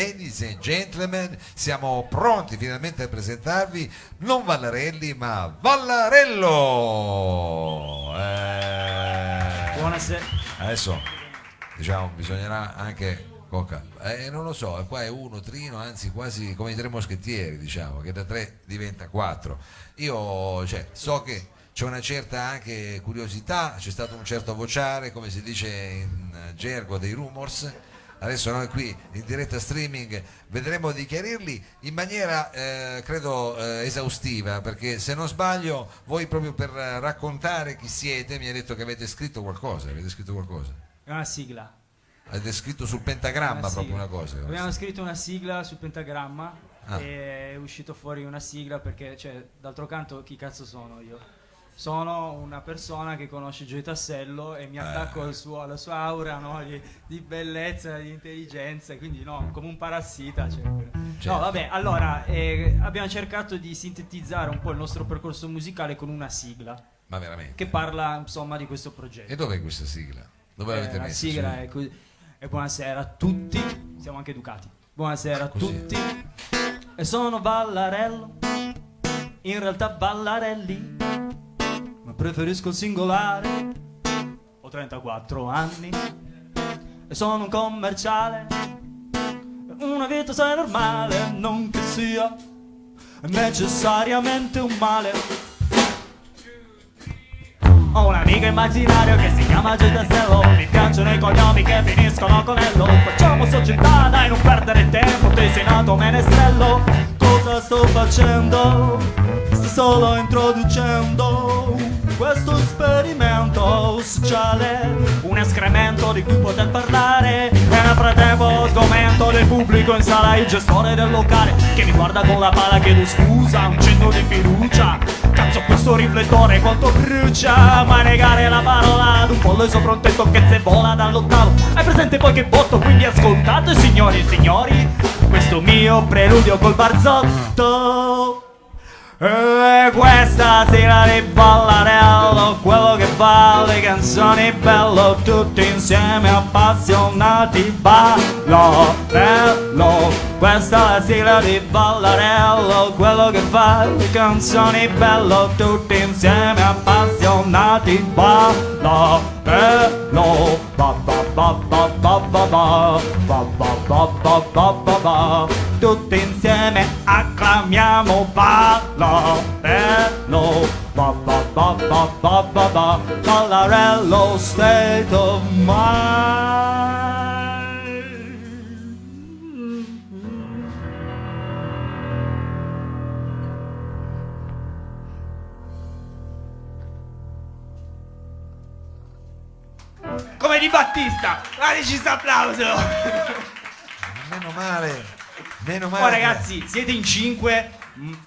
Ladies and gentlemen, siamo pronti finalmente a presentarvi non Vallarelli ma Vallarello. Buonasera. Adesso diciamo bisognerà anche con calma. Non lo so, qua è uno trino, anzi quasi come i tre moschettieri, diciamo, che da tre diventa quattro. Io so che c'è una certa anche curiosità, c'è stato un certo vociare, come si dice in gergo, dei rumors. Adesso noi qui in diretta streaming vedremo di chiarirli in maniera credo esaustiva, perché se non sbaglio voi proprio per raccontare chi siete mi ha detto che avete scritto qualcosa. È una sigla. Avete scritto sul pentagramma Una proprio sigla. una cosa. Abbiamo scritto una sigla sul pentagramma Ah. e è uscito fuori una sigla perché, d'altro canto, chi cazzo sono io? Sono una persona che conosce Gioia Tassello e mi attacco alla sua aura, no, di bellezza, di intelligenza, quindi no, come un parassita. Certo. No, vabbè, allora abbiamo cercato di sintetizzare un po' il nostro percorso musicale con una sigla Ma veramente? che parla insomma di questo progetto. E dov'è questa sigla? Dove l'avete La messa? sigla è così. E buonasera a tutti, siamo anche educati. Buonasera a Così. tutti. E sono Vallarello, in realtà Vallarelli, ma preferisco il singolare. Ho 34 anni e sono un commerciale. Una vita sai normale, non che sia necessariamente un male. Ho un amico immaginario che si chiama Gioia Tassello. Mi piacciono i cognomi che finiscono con Ello. Facciamo società, dai, non perdere tempo. Te sei nato menestrello. Cosa sto facendo? Sto solo introducendo questo esperimento sociale, un escremento di cui poter parlare. E nel frattempo sgomento del pubblico in sala il gestore del locale che mi guarda con la pala, chiedo scusa, un cenno di fiducia. Cazzo, questo riflettore quanto brucia. Ma negare la parola ad un pollo sopra un tetto che se vola dall'ottavo. Hai presente poi che botto, quindi ascoltate signori e signori questo mio preludio col barzotto. E questa sera di Vallarello, quello che fa le canzoni bello, tutti insieme appassionati, Vallarello. Questa è la sigla di Vallarello, quello che fa le canzoni bello, tutti insieme appassionati, Vallarello. Ba ba ba ba ba ba ba, ba ba ba ba ba ba ba. Tutti insieme acclamiamo Vallarello. Ba ba ba ba ba ba ba. Vallarello state of mind. Come di Battista, dateci questo applauso. Meno male. Oh ragazzi, siete in 5,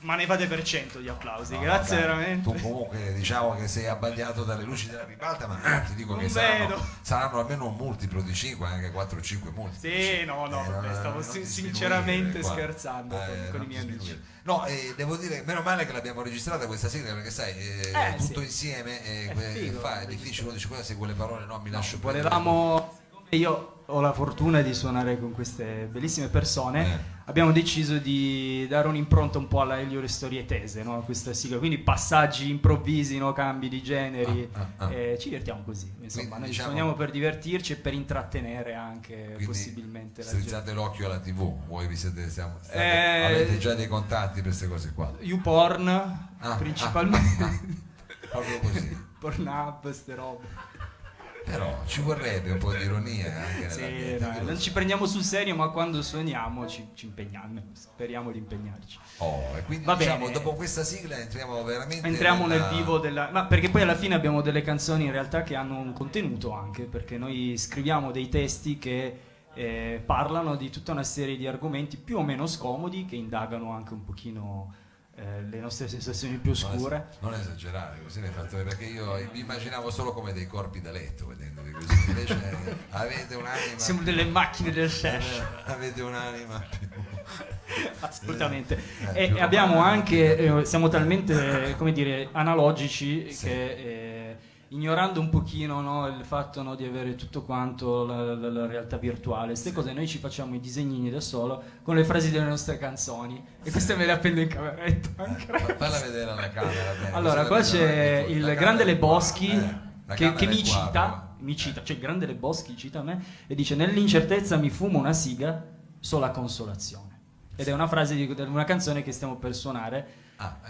ma ne fate per 100 di applausi. No, grazie dai, veramente. tu comunque diciamo che sei abbagliato dalle luci della ribalta, ma ti dico che Non vedo. saranno almeno un multiplo di 5, anche 4 o 5 multipli. Sì, no, vabbè, stavo non ti sinceramente sminuire qua. scherzando con i non miei ti amici. sminuire. No, devo dire, meno male che l'abbiamo registrata questa sigla, perché sai, tutto sì. insieme figo, è difficile, uno dice cosa se quelle parole no, mi lascio prendere. Volevamo, siccome io ho la fortuna di suonare con queste bellissime persone, abbiamo deciso di dare un'impronta un po' alla Elio Le Storie Tese, no? Questa sigla, quindi passaggi improvvisi, no? Cambi di generi, ci divertiamo così, insomma, Quindi, noi diciamo, suoniamo per divertirci e per intrattenere anche quindi possibilmente la gente. strizzate l'occhio alla TV, voi avete già dei contatti per queste cose qua. YouPorn, principalmente. Proprio così. Pornhub, ste robe. Però ci vorrebbe un po' di ironia anche Sì, nell'ambiente, no, che lo non so. ci prendiamo sul serio, ma quando suoniamo ci impegniamo, speriamo di impegnarci. E quindi Va diciamo, bene. dopo questa sigla entriamo veramente Entriamo nel nella- vivo della... Ma perché poi alla fine abbiamo delle canzoni in realtà che hanno un contenuto anche, perché noi scriviamo dei testi che parlano di tutta una serie di argomenti più o meno scomodi, che indagano anche un pochino le nostre sensazioni più oscure. Non esagerare, così ne hai fatto, perché io mi immaginavo solo come dei corpi da letto vedendovi così, invece avete un'anima. Siamo delle macchine del sesh. Avete un'anima più Assolutamente. più E abbiamo romantica. anche, siamo talmente, come dire, analogici Sì. che ignorando un pochino, no, il fatto, no, di avere tutto quanto la realtà virtuale, queste cose, noi ci facciamo i disegnini da solo con le frasi delle nostre canzoni e queste me le appendo in cameretta. Falla vedere alla camera. Bene. Allora, qua c'è il grande Le Boschi che mi cita. cita, cioè il grande Le Boschi cita me e dice: nell'incertezza mi fumo una siga, sola consolazione. Ed è una frase di una canzone che stiamo per suonare.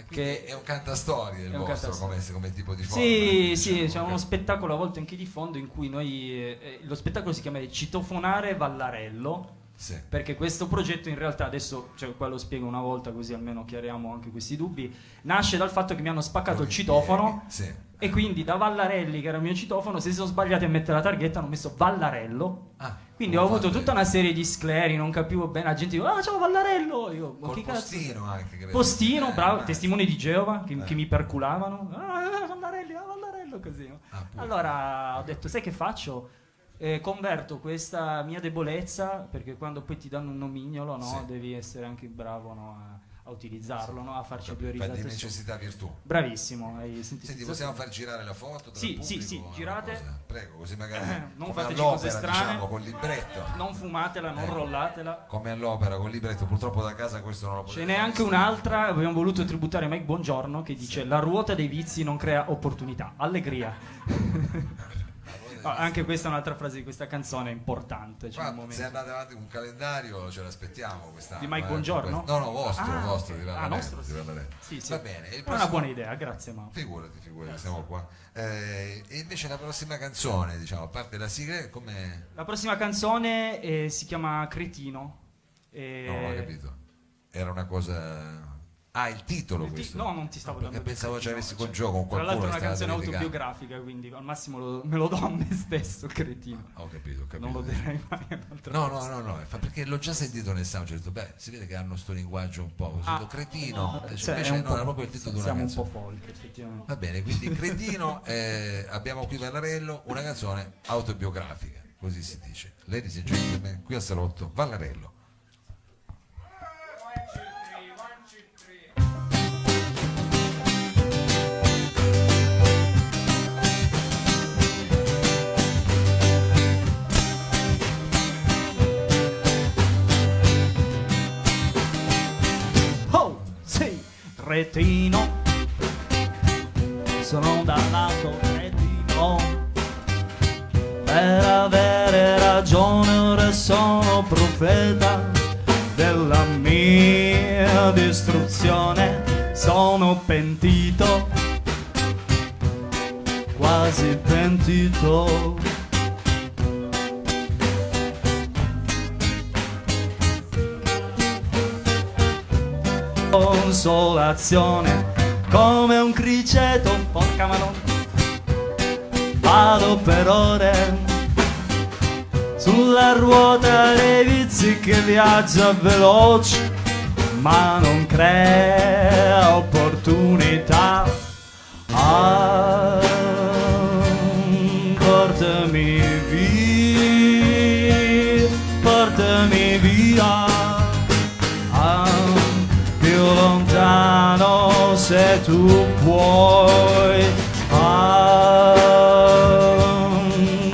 Che è un cantastorie il vostro come tipo di forma. Sì, diciamo, sì, c'è uno spettacolo a volte anche di fondo in cui noi lo spettacolo si chiama Citofonare Vallarello. Sì. Perché questo progetto in realtà, adesso qua lo spiego una volta così almeno chiariamo anche questi dubbi, nasce dal fatto che mi hanno spaccato il citofono, sì. E quindi da Vallarelli, che era il mio citofono, se si sono sbagliati a mettere la targhetta hanno messo Vallarello. Quindi ho avuto tutta una serie di scleri, non capivo bene, la gente diceva: ciao Vallarello! Io, ma Col che cazzo? postino anche, credo. Postino, bravo, testimoni di Geova che mi perculavano. Vallarelli, Vallarello, così. Allora ho detto: sai che faccio? Converto questa mia debolezza, perché quando poi ti danno un nomignolo, no, sì. Devi essere anche bravo, no, a utilizzarlo, no, a farci due risate. Di necessità virtù. Bravissimo, hai sentito? Senti, possiamo far girare la foto? Sì, girate. Prego, così magari non come fateci all'opera, cose strane, diciamo, col libretto. Non fumatela, non rollatela. Come all'opera col libretto, purtroppo da casa questo non lo potete. Ce n'è anche un'altra, abbiamo voluto tributare Mike Bongiorno, che dice: la ruota dei vizi non crea opportunità, allegria. Anche questa è un'altra frase di questa canzone importante. Se andate avanti con un calendario ce l'aspettiamo quest'anno. Di Mike Bongiorno? No, vostro di Vallarello. Nostro, di Vallarello. Sì. Va bene. È una buona idea, grazie Mao. Figurati, siamo qua. E invece la prossima canzone, diciamo, a parte la sigla, come... La prossima canzone si chiama Cretino. Non ho capito. Era una cosa... il titolo questo? No, non ti stavo dando. Perché pensavo ci avessi con gioco con Tra qualcuno. l'altro è una canzone autobiografica, quindi al massimo me lo do a me stesso, Cretino. Ho capito. Non lo direi mai a un'altra persona. No, perché l'ho già sentito nel sound, ho detto, si vede che hanno sto linguaggio un po', Cretino, invece no, era proprio il titolo di una canzone. Siamo un po' folk, effettivamente. Va bene, quindi Cretino, abbiamo qui Vallarello, una canzone autobiografica, così si dice. Ladies and gentlemen, qui al salotto Vallarello. Cretino, sono dannato cretino, per avere ragione ora sono profeta della mia distruzione, sono pentito, quasi pentito. Consolazione come un criceto, porca madonna, vado per ore sulla ruota dei vizi che viaggia veloce ma non crea opportunità. Portami via, più lontano se tu puoi,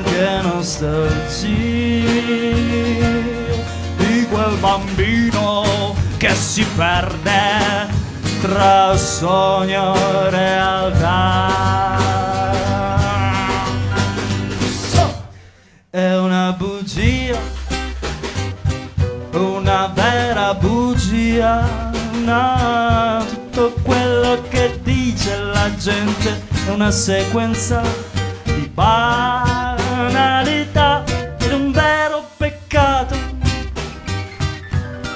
che nostalgia di quel bambino che si perde tra sogno e realtà. È una bugia, una vera bugia. No, tutto quello che dice la gente è una sequenza di banalità ed un vero peccato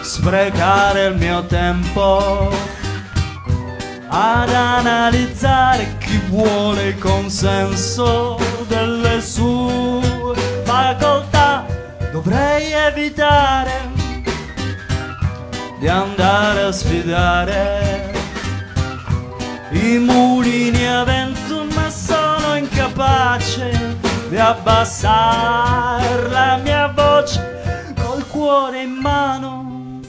sprecare il mio tempo ad analizzare chi vuole il consenso delle sue facoltà. Dovrei evitare di andare a sfidare i mulini a vento, ma sono incapace di abbassare la mia voce col cuore in mano.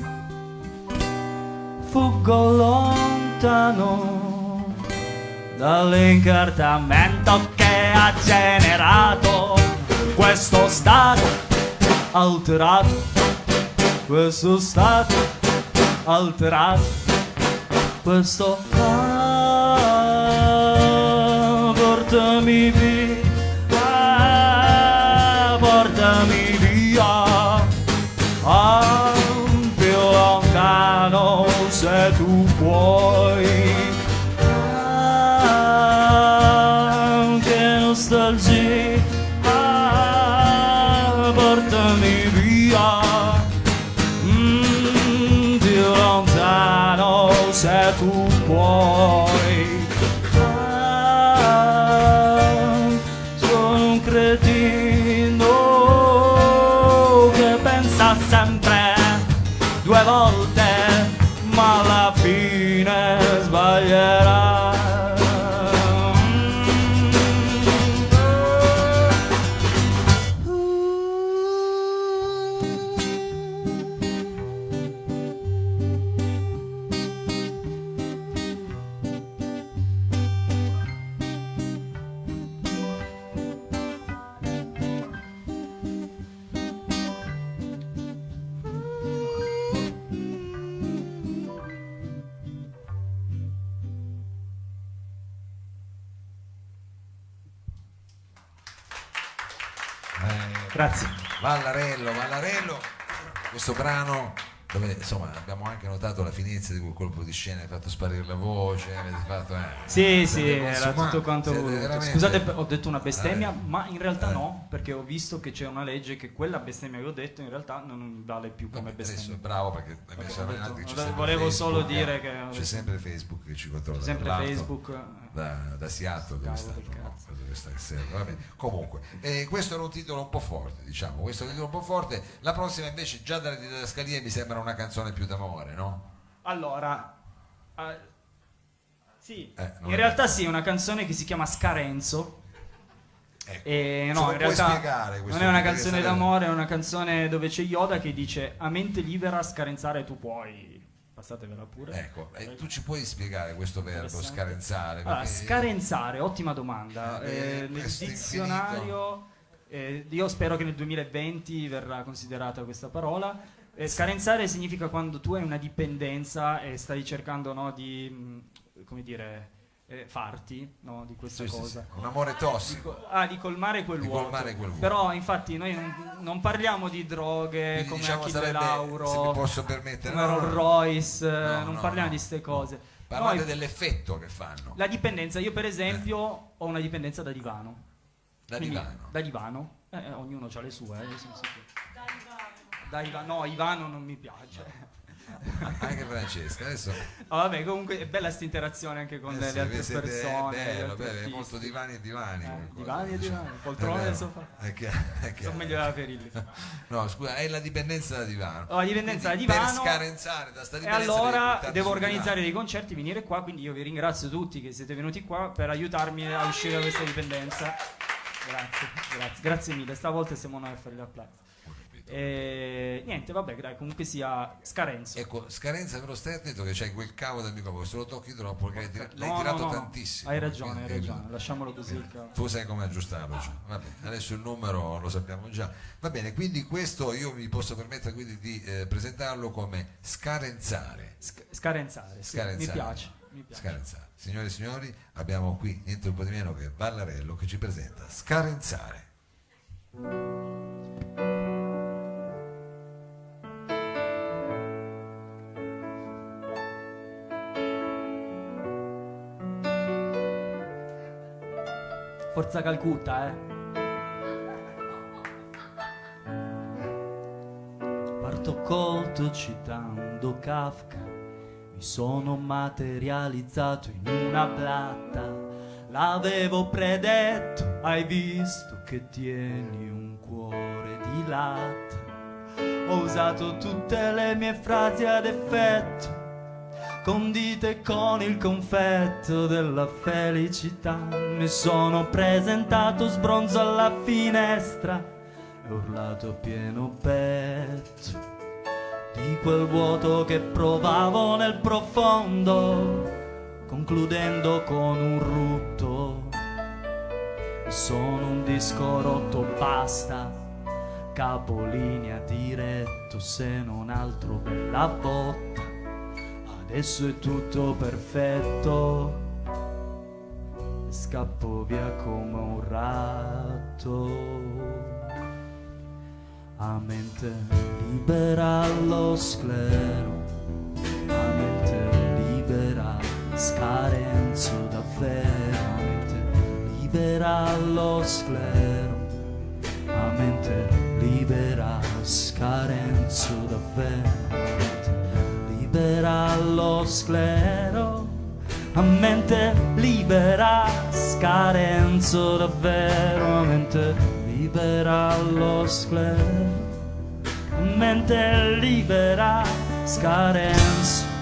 Fuggo lontano dall'incartamento che ha generato questo stato alterato, questo stato alterato, questo portami via, portami via, più lontano se tu puoi. Che nostalgia, portami via, più lontano se tu puoi. Sono un cretino che pensa sempre due volte, ma alla fine sbaglierà. Grazie. Vallarello, questo brano dove insomma abbiamo anche notato la finezza di quel colpo di scena, hai fatto sparire la voce, avete fatto sì, siete era consumati, tutto quanto siete voluto. veramente- Scusate, ho detto una bestemmia, ma in realtà Eh. no, perché ho visto che c'è una legge che quella bestemmia che ho detto in realtà non vale più come Vabbè, adesso bestemmia. bravo perché hai messo ho avanti, detto- c'è sempre volevo solo Facebook, dire che c'è sempre Facebook che ci controlla, sempre tra l'altro, Facebook. da Seattle dove Cavolo sta, del no? cazzo. Dove sta il server. Vabbè, comunque questo era un titolo un po' forte, diciamo, questo è un titolo un po' forte. La prossima invece già dalle didascalie mi sembra una canzone più d'amore, no? Allora, sì, Non in è realtà vero. sì, una canzone che si chiama Scarenzo. Ecco. E Ce no, lo in puoi realtà spiegare questo non è una perché canzone sarebbe- d'amore, è una canzone dove c'è Yoda che dice a mente libera scarenzare tu puoi. Passatevela pure. Ecco, e tu ci puoi spiegare questo verbo Interessante. scarenzare? Allora, Perché- scarenzare, ottima domanda. Nel questo dizionario, io spero che nel 2020 verrà considerata questa parola. Scarenzare significa quando tu hai una dipendenza e stai cercando, no, di, come dire, farti, no, di questa Sì, sì, cosa. sì. Un amore tossico. Di colmare quel Di vuoto. colmare quel vuoto. Però infatti noi non parliamo di droghe Quindi, come diciamo, Achille sarebbe, Lauro, se mi posso permettere, come no, Rolls no, Royce, no, non no, parliamo no, di queste cose. parlate Noi- dell'effetto che fanno. la dipendenza, io per esempio ho una dipendenza da divano. Da Quindi, divano. Da divano. Ognuno ha le sue, nel senso che- Da Ivano. No, Ivano non mi piace. Anche Francesca adesso Vabbè, comunque è bella questa interazione anche con le altre persone. è gli bello, altri è artisti. molto divani e divani qualcosa, divani e diciamo. divani, poltrone È del vero, sofà. è chiaro. Sono meglio della Ferilli. No, scusa, è la dipendenza da divano. Ho la dipendenza Quindi, da divano. per scarenzare da sta E dipendenza devi allora buttarti devo sul organizzare divano. dei concerti, venire qua, quindi io vi ringrazio tutti che siete venuti qua per aiutarmi a uscire da questa dipendenza. Grazie mille, stavolta siamo noi a fare l'applauso. E niente, vabbè, dai, comunque sia Scarenzo. Ecco, scarenza però stai attento che c'hai quel cavo del microfono, se lo tocchi troppo perché l'hai No, tirato no, no. tantissimo. Hai ragione, Quindi- lasciamolo così. il cavolo. Tu sai come aggiustarlo già. Va bene, adesso il numero lo sappiamo già. Va bene, quindi questo io mi posso permettere quindi di presentarlo come scarenzare. Scarenzare, sì, Scarenzare. mi piace. Scarenzare. Signore e signori, abbiamo qui niente un po' di meno che Vallarello che ci presenta Scarenzare. Forza Calcutta, Parto colto citando Kafka, mi sono materializzato in una blatta, l'avevo predetto, hai visto che tieni un cuore di latta, ho usato tutte le mie frasi ad effetto, condite con il confetto della felicità, mi sono presentato sbronzo alla finestra e ho urlato a pieno petto di quel vuoto che provavo nel profondo concludendo con un rutto. Sono un disco rotto, basta, capolinea diretto, se non altro bella botta. Adesso è tutto perfetto, scappo via come un ratto. A mente libera lo sclero, a mente libera scarenzo davvero, a mente libera lo sclero, a mente libera scarenzo davvero, a mente libera lo sclero, a mente libera scarenzo davvero, a mente libera lo sclero, a mente libera scarenzo.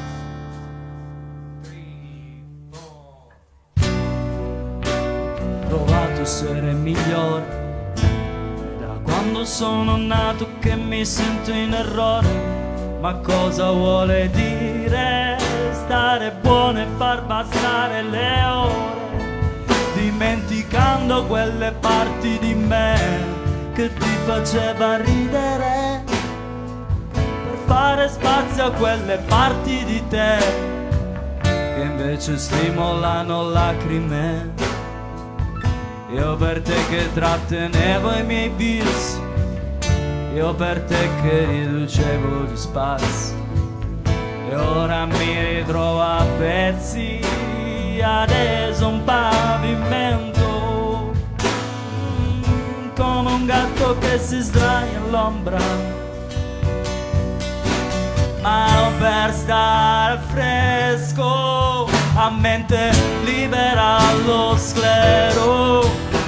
Provato a essere migliore, è da quando sono nato che mi sento in errore. Ma cosa vuole dire stare buono e far passare le ore, dimenticando quelle parti di me che ti faceva ridere, per fare spazio a quelle parti di te che invece stimolano lacrime. Io per te che trattenevo i miei vizi, io per te che riducevo gli spazi, e ora mi ritrovo a pezzi, adesso un pavimento, come un gatto che si sdraia all'ombra, ma non per stare fresco, a mente libera lo sclero,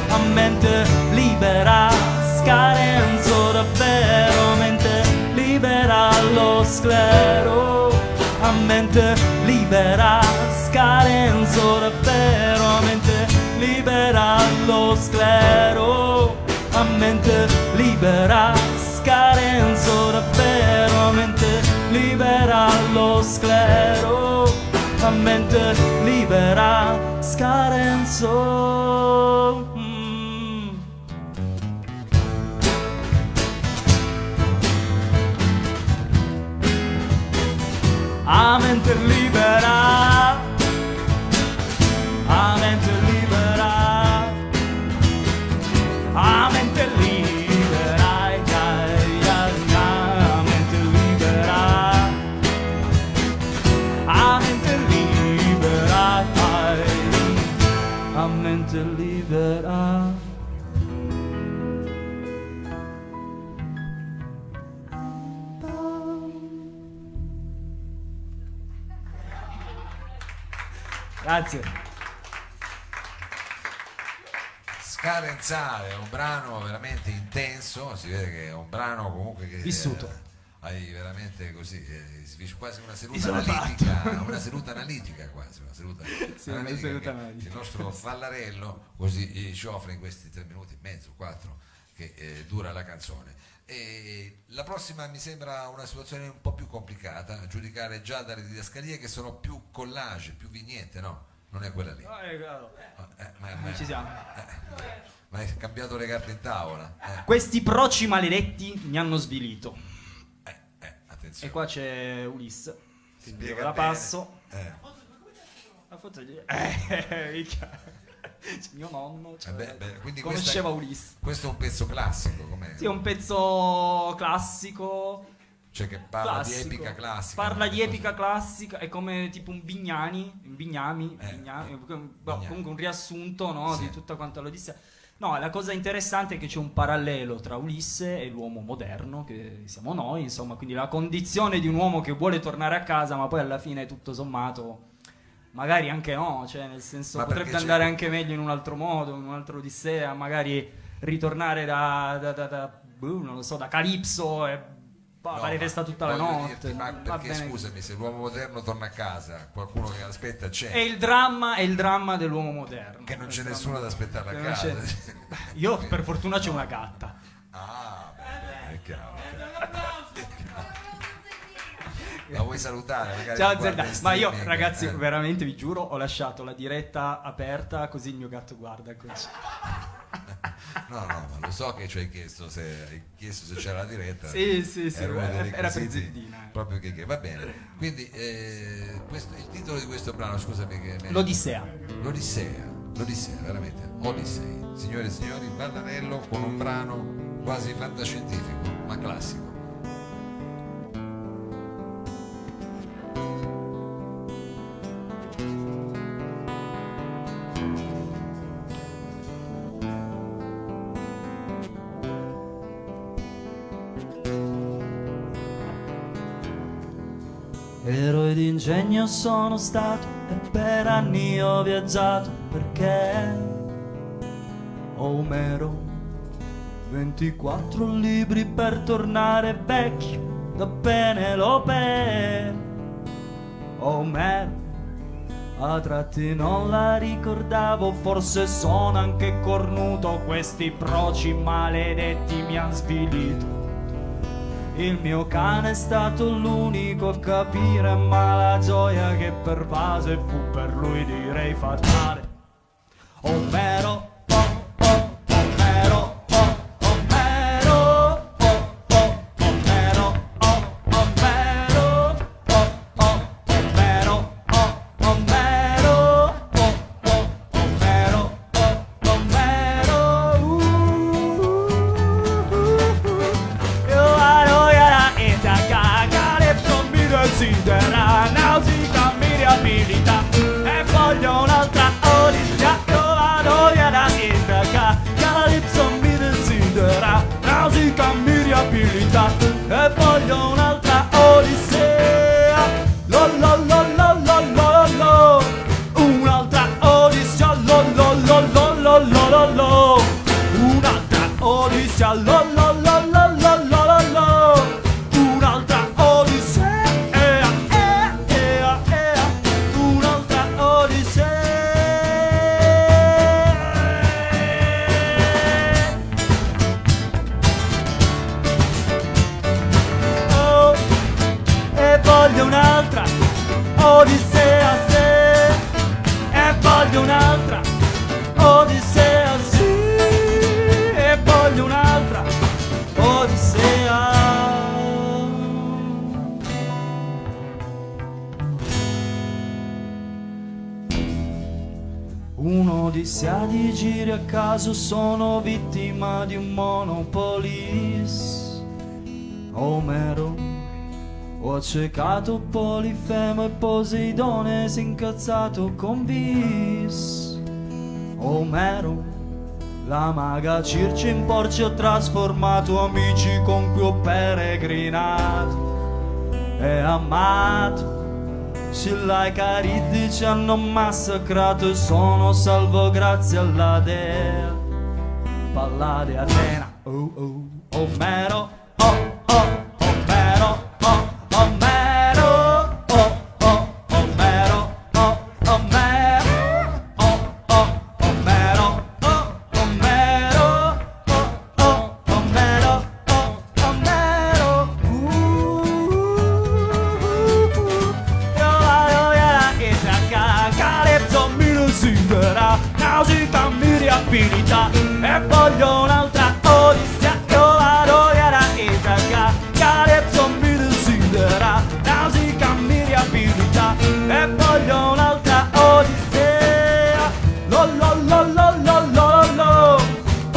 a mente libera scarenzo davvero, a mente libera lo sclero, a mente libera scarenzo davvero, a mente libera lo sclero, a mente libera scarenzo davvero, a mente libera lo sclero, a mente libera scarenzo. A mente libera, a mente libera, a mente libera, a mente libera, a mente libera, a mente libera. Grazie. Scarenzare è un brano veramente intenso, si vede che è un brano comunque che Vissuto. Hai veramente così quasi una Mi seduta sono analitica, una seduta analitica quasi, una seduta Sì, una seduta che analitica. il nostro Fallarello così ci offre in questi 3 minuti e mezzo, 4 che dura la canzone. E la prossima mi sembra una situazione un po' più complicata, a giudicare già dalle didascalie che sono più collage, più vignette, no? Non è quella lì. Non ci siamo. Ma hai cambiato le carte in tavola. Questi proci maledetti mi hanno svilito. Attenzione. E qua c'è Ulisse. Quindi Spiega io la bene. passo. La foto di... minchia. Mio nonno Quindi conosceva Ulisse. questo è un pezzo classico, com'è? Sì, è un pezzo classico. Cioè che parla Classico. di epica classica. Parla no? di epica classica, è come tipo un Bignami, Bignami. comunque un riassunto, no, Sì. di tutta quanta l'Odissea. No, la cosa interessante è che c'è un parallelo tra Ulisse e l'uomo moderno, che siamo noi, insomma, quindi la condizione di un uomo che vuole tornare a casa, ma poi alla fine tutto sommato magari anche no, cioè nel senso Ma potrebbe perché andare c'è- anche meglio in un altro modo, in un'altra Odissea, magari ritornare non lo so, da Calipso e fare festa tutta la voglio notte. dirti, ma Va perché bene. scusami, se l'uomo moderno torna a casa, qualcuno che aspetta c'è. È il dramma dell'uomo moderno. Che non c'è Il dramma- nessuno ad aspettarla a che non casa. c'è- Io per fortuna c'è una gatta. Ah, beh, è chiaro. La vuoi salutare? Magari Ciao ti guarda Zelda, in ma io streaming, ragazzi veramente vi giuro ho lasciato la diretta aperta così il mio gatto guarda così. No, ma lo so che ci hai chiesto se c'era la diretta. Sì, Era uno dei era per requisiti Zeldina. proprio che va bene. Quindi il titolo di questo brano, scusami che L'Odissea. L'Odissea, veramente Odyssey. Signore e signori, Ballarello con un brano quasi fantascientifico, ma classico. Eroe d'ingegno sono stato e per anni ho viaggiato perché Omero 24 libri per tornare vecchio da Penelope. Omero a tratti non la ricordavo, forse sono anche cornuto, questi proci maledetti mi han svilito. Il mio cane è stato l'unico a capire, ma la gioia che pervase fu per lui direi fatale. Omero, Omero, Omero, Omero, Omero, Omero, Omero, Omero, desidera nausea, mirabilità e voglio un'altra odissea. Io vado via da Itaca, Calypso mi desidera nausea, mirabilità e voglio un'altra odissea. Lo lo lo lo lo lo lo, un'altra odissea. Lo lo lo lo lo lo lo lo, un'altra odissea. Lo lo lo lo lo lo lo, un'altra odissea. Voglio un'altra odissea, se e voglio un'altra odissea, sì, e voglio un'altra odissea. Un'odissea di giri a caso, sono vittima di un monopolis. Omero, ho accecato Polifemo e Poseidone si è incazzato con Vis. Omero, la maga Circe in porci ho trasformato, amici con cui ho peregrinato e amato. Scilla e Cariddi ci hanno massacrato e sono salvo grazie alla dea Pallade Atena. Oh oh, Omero, oh oh, Omero, oh. Omero, oh oh, Omero, oh Omero, oh oh, Omero, oh Omero, oh oh, Omero, oh Omero. Io vado via da Itaca, Calypso mi desidera nausea, mirabilità e voglio un'altra odissea. Io vado via da Itaca, Calypso mi desidera nausea, mirabilità e voglio un'altra odissea. Lo lo lo lo lo lo lo,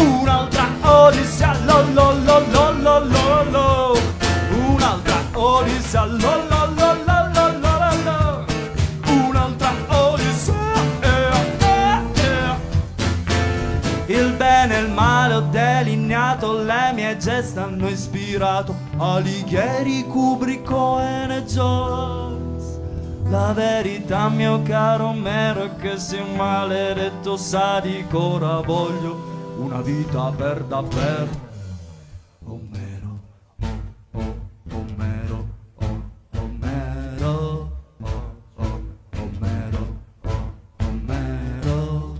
un'altra odissea. Lo lo lo lo lo lo lo, un'altra odissea. Lo lo lo lo lo lo lo, un'altra odissea. Il bene e il male ho delineato, le mie gesta hanno ispirato Alighieri, Kubrick, Cohen e Joyce. La verità, mio caro Omero, è che sei un maledetto sadico. Ora voglio una vita per davvero. Omero, oh oh, Omero, oh Omero, oh oh, Omero, oh Omero.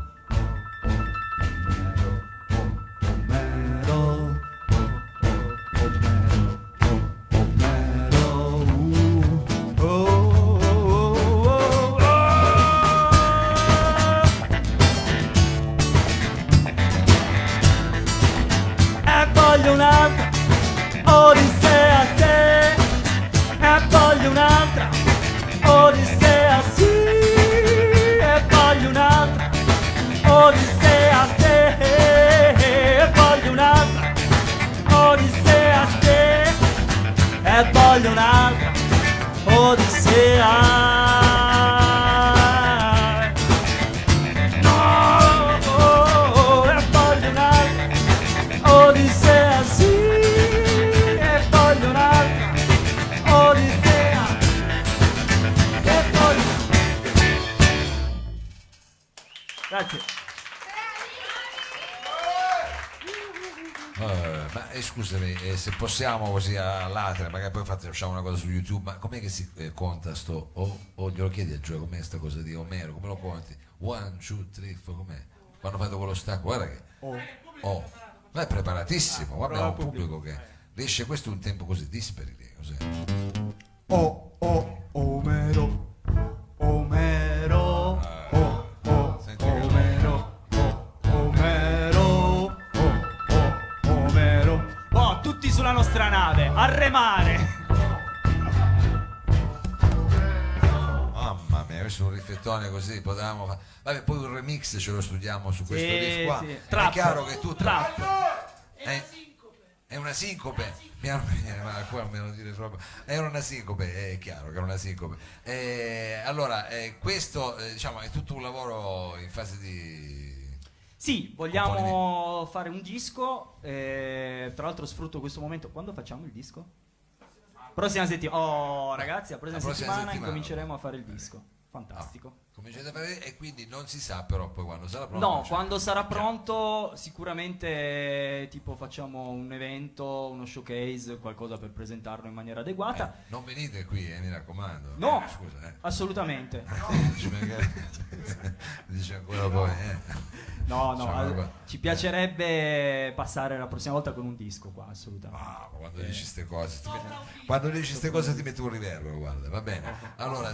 Odissea. No, e voglio un'altra Odissea, sì, e voglio un'altra Odissea, e voglio. Grazie. Ma scusami, se possiamo così all'altra, magari poi facciamo una cosa su YouTube, ma com'è che si conta sto? O glielo chiedi a Gioia, com'è sta cosa di Omero, come lo conti? 1, 2, 3, 4, com'è? Quando fate quello stacco, guarda che... Oh, ma è preparatissimo, guarda, abbiamo un pubblico che riesce, questo è un tempo così dispari, così. Omero, Omero, Senti che... Omero, Omero, Omero. Oh, tutti sulla nostra nave, a remare. Mamma mia, questo è un riflettone così, potevamo fare... Vabbè, poi un remix ce lo studiamo su questo riff qua. Sì. È Trap. chiaro che tu... Trap. È una sincope, piano piano, ma qua non me lo dire troppo. È una sincope, è chiaro che è una sincope. Allora, questo diciamo è tutto un lavoro in fase di... Sì, vogliamo fare un disco. Tra l'altro sfrutto questo momento. Quando facciamo il disco? Prossima settimana. Oh ragazzi, la prossima settimana incominceremo a fare il disco. Fantastico. Cominciate a fare e quindi non si sa però poi quando sarà pronto. No, quando sarà pronto sicuramente tipo facciamo un evento, uno showcase, qualcosa per presentarlo in maniera adeguata. Non venite qui, mi raccomando. No, Scusa, assolutamente. Dice ancora poi. No, ci piacerebbe passare la prossima volta con un disco qua, assolutamente. Ma quando dici queste cose, quando dici queste cose ti metti un riverbero, guarda, va bene. Allora,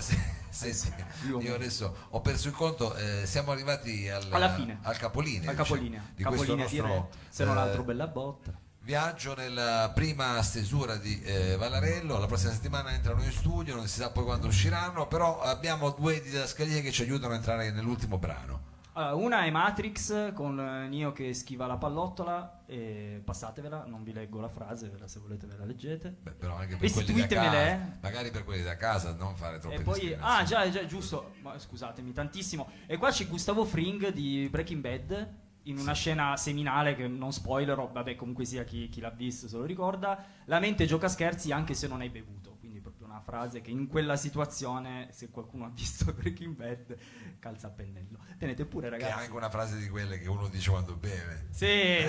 io adesso ho perso il conto, siamo arrivati alla fine, al capolinea. Al capolinea, di questo nostro se non altro bella botta. Viaggio nella prima stesura di Valarello. La prossima settimana entrano in studio, non si sa poi quando usciranno, però abbiamo due didascalie che ci aiutano a entrare nell'ultimo brano. Allora, una è Matrix con Neo che schiva la pallottola, e passatevela, non vi leggo la frase, se volete ve la leggete. Beh, però anche per quelli da casa, magari per quelli da casa non fare troppe e poi già giusto, ma scusatemi tantissimo. E qua c'è Gustavo Fring di Breaking Bad in una scena seminale che non spoilerò, vabbè, comunque sia chi l'ha visto se lo ricorda. La mente gioca scherzi anche se non hai bevuto, quindi proprio una frase che in quella situazione, se qualcuno ha visto Breaking Bad, calza a pennello. Tenete pure, ragazzi. Che è anche una frase di quelle che uno dice quando beve. Sì,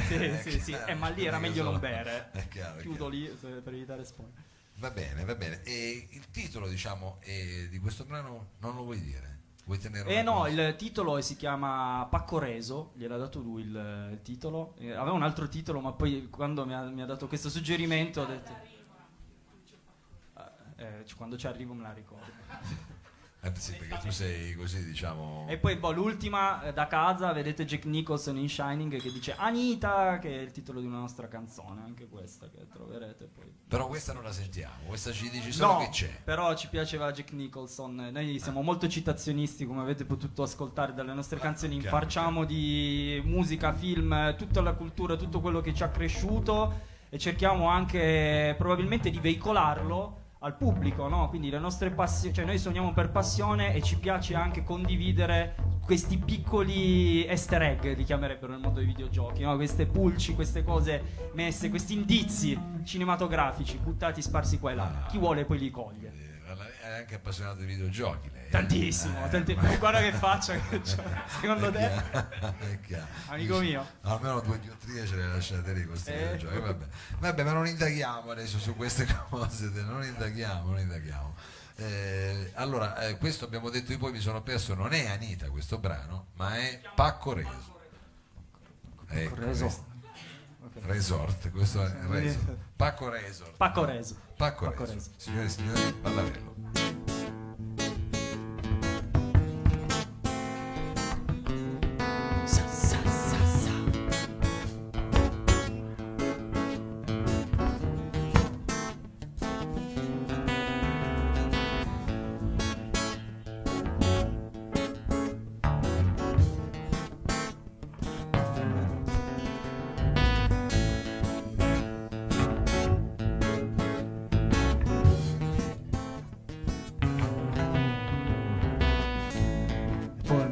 ma lì era meglio non bere. È chiaro, Chiudo lì per evitare spoiler. Va bene. E il titolo, diciamo, di questo brano non lo vuoi dire? Vuoi tenere no, il titolo si chiama Pacco Reso, gliel'ha dato lui il titolo. Aveva un altro titolo, ma poi quando mi ha dato questo suggerimento ho detto quando ci arrivo me la ricordo. Sì, perché tu sei così, diciamo. E poi l'ultima da casa, vedete Jack Nicholson in Shining che dice Anita, che è il titolo di una nostra canzone, anche questa che troverete poi. Però questa non la sentiamo, questa ci dici solo che c'è. Però ci piaceva Jack Nicholson, noi siamo molto citazionisti, come avete potuto ascoltare dalle nostre canzoni, infarciamo di musica, film, tutta la cultura, tutto quello che ci ha cresciuto e cerchiamo anche probabilmente di veicolarlo al pubblico, no? Quindi le nostre passioni, cioè noi suoniamo per passione e ci piace anche condividere questi piccoli easter egg, li chiamerebbero nel mondo dei videogiochi, no? Queste pulci, queste cose messe, questi indizi cinematografici buttati sparsi qua e là. Chi vuole poi li coglie. È anche appassionato di videogiochi lei. Tantissimo, guarda che faccia che c'è. Secondo te? È chiaro. Amico mio. Almeno 2 diottrie ce le lasciate lì con questi videogiochi. Vabbè, ma non indaghiamo adesso su queste cose, non indaghiamo. Allora, questo abbiamo detto, io poi mi sono perso, non è Anita questo brano, ma è Pacco Reso. Resort, questo è Resort. Pacco Resort. Signore e signori, Valarello.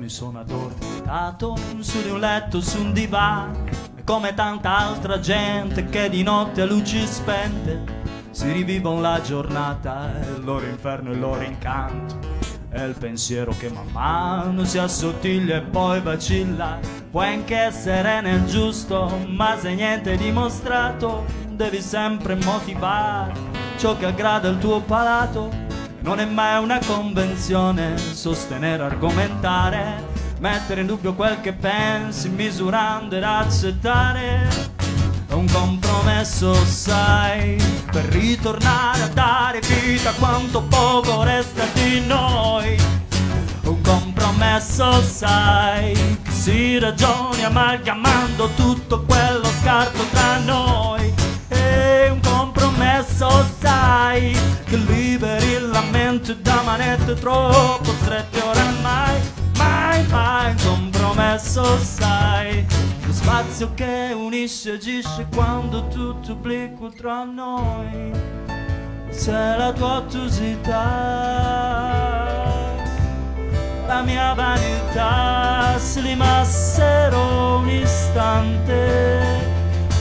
mi sono addormentato su di un letto, su un divano, e come tanta altra gente che di notte a luci spente si rivivono la giornata e il loro inferno e il loro incanto. È il pensiero che man mano si assottiglia e poi vacilla. Puoi anche essere nel giusto, ma se niente è dimostrato, devi sempre motivare ciò che aggrada il tuo palato. Non è mai una convenzione sostenere, argomentare, mettere in dubbio quel che pensi, misurando ed accettare. È un compromesso, sai, per ritornare a dare vita a quanto poco resta di noi. Un compromesso, sai, che si ragioni amalgamando tutto quello scarto tra noi. E un compromesso, sai, che liberi la mente da manette troppo strette oramai. Mai, mai un compromesso, sai, lo spazio che unisce agisce quando tutto obliquo tra noi. Se la tua ottusità, la mia vanità si limassero un istante,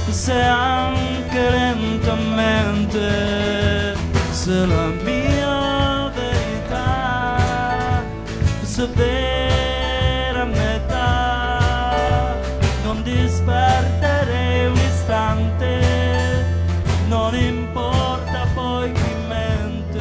se anche lentamente, se la mia verità sapere a metà, non disperdere un istante, non importa poi chi mente.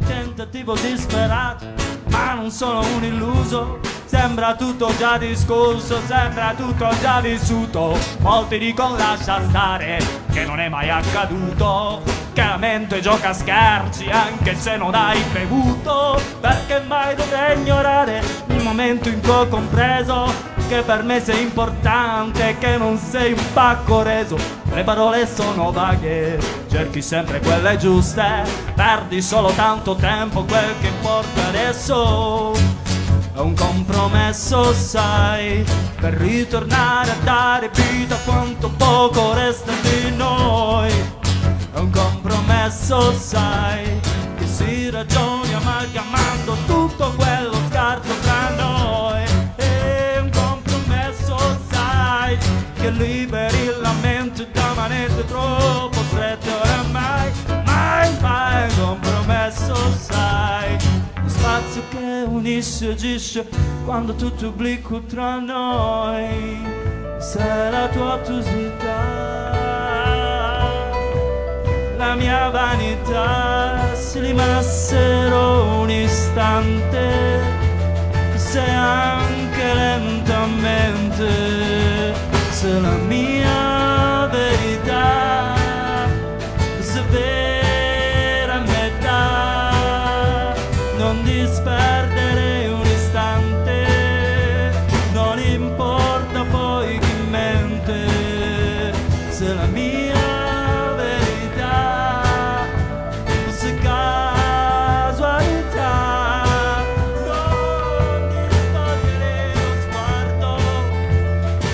Tentativo disperato, ma non sono un illuso. Sembra tutto già discusso, sembra tutto già vissuto. Molti dicono lascia stare, che non è mai accaduto, che la mente gioca a scherzi anche se non hai bevuto. Perché mai dovrei ignorare il momento in cui ho compreso che per me sei importante, che non sei un pacco reso. Le parole sono vaghe, cerchi sempre quelle giuste, perdi solo tanto tempo, quel che importa adesso è un compromesso, sai, per ritornare a dare vita a quanto poco resta di noi. È un compromesso, sai, che si ragioni amalgamando tutto quello scarto tra noi. È un compromesso, sai, che liberi la mente da manette troppo strette oramai. Mai, mai un compromesso, sai, lo spazio che unisce agisce quando tutto è obliquo tra noi. Se la tua ottusità, la mia vanità si limassero un istante, se anche lentamente, se la mia verità sapere a metà, non disperdere un istante, non importa poi chi mente, se la mia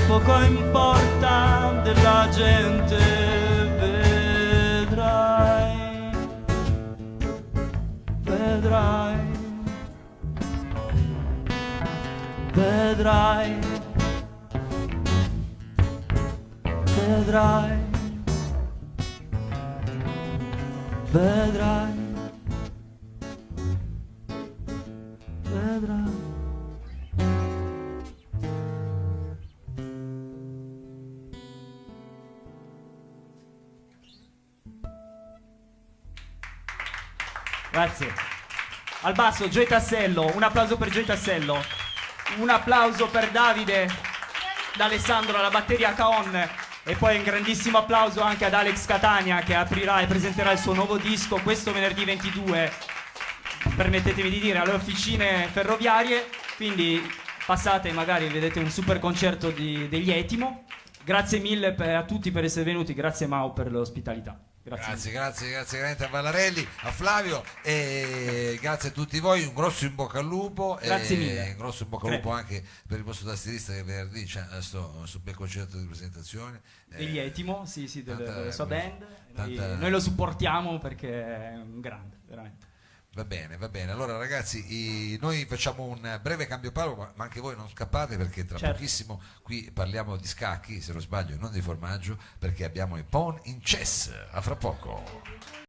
poco importa della gente, vedrai, vedrai, vedrai, vedrai, vedrai, vedrai. Grazie. Al basso Gioia Tassello, un applauso per Gioia Tassello, un applauso per Davide D'Alessandro alla batteria Caon, e poi un grandissimo applauso anche ad Alex Catania che aprirà e presenterà il suo nuovo disco questo venerdì 22, permettetemi di dire, alle officine ferroviarie, quindi passate, magari vedete un super concerto degli Etimo. Grazie mille a tutti per essere venuti, grazie Mau per l'ospitalità. Grazie veramente a Vallarelli, a Flavio, e grazie a tutti voi, un grosso in bocca al lupo. Grazie mille. Un grosso in bocca al lupo anche per il vostro tastierista che venerdì c'è sto bel concerto di presentazione degli Etimo, della sua band. Tanta... Noi lo supportiamo perché è un grande, veramente. Va bene, va bene. Allora ragazzi, noi facciamo un breve cambio palo, ma anche voi non scappate perché tra Certo. pochissimo qui parliamo di scacchi, se non sbaglio, e non di formaggio, perché abbiamo i Pawn in Chess. A fra poco.